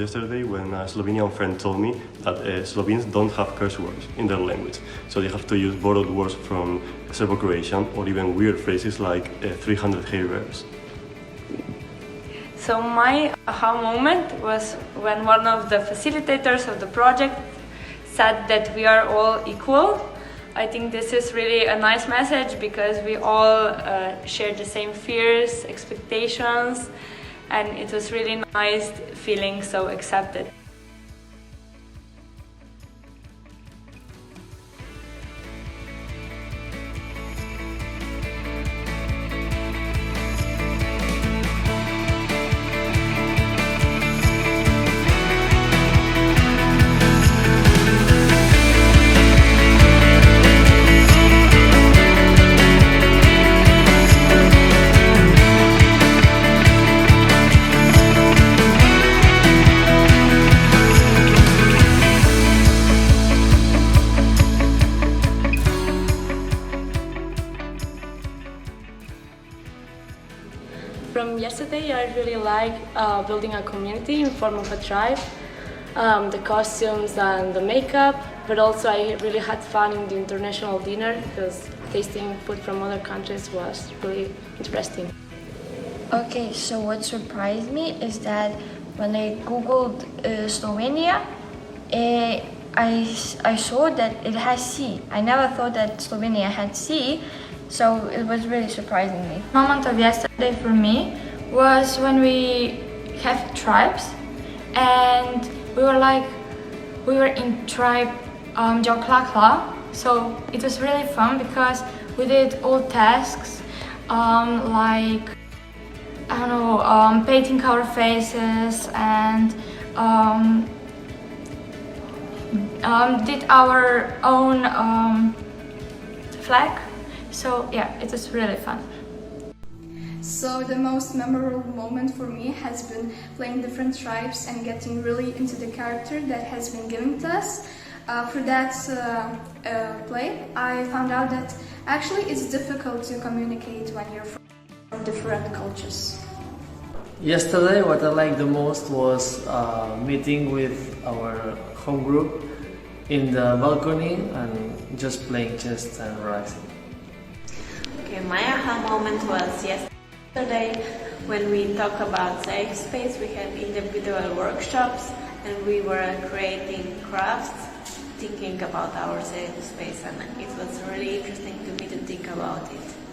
yesterday when a Slovenian friend told me that Slovenes don't have curse words in their language. So they have to use borrowed words from Serbo-Croatian or even weird phrases like 300 hay verbs. So my aha moment was when one of the facilitators of the project said that we are all equal. I think this is really a nice message because we all share the same fears, expectations, and it was really nice feeling so accepted. From yesterday, I really like building a community in form of a tribe, the costumes and the makeup, but also I really had fun in the international dinner because tasting food from other countries was really interesting. Okay, so what surprised me is that when I googled Slovenia, I saw that it has sea. I never thought that Slovenia had sea. So it was really surprising me. Moment of yesterday for me was when we have tribes and we were in tribe Joklakla. So it was really fun because we did all tasks like painting our faces and did our own flag. So yeah, it was really fun. So the most memorable moment for me has been playing different tribes and getting really into the character that has been given to us. For that play, I found out that actually it's difficult to communicate when you're from different cultures. Yesterday, what I liked the most was meeting with our home group in the balcony and just playing chess and relaxing. Okay, my aha moment was yesterday when we talk about safe space. We had individual workshops and we were creating crafts, thinking about our safe space, and it was really interesting to me to think about it.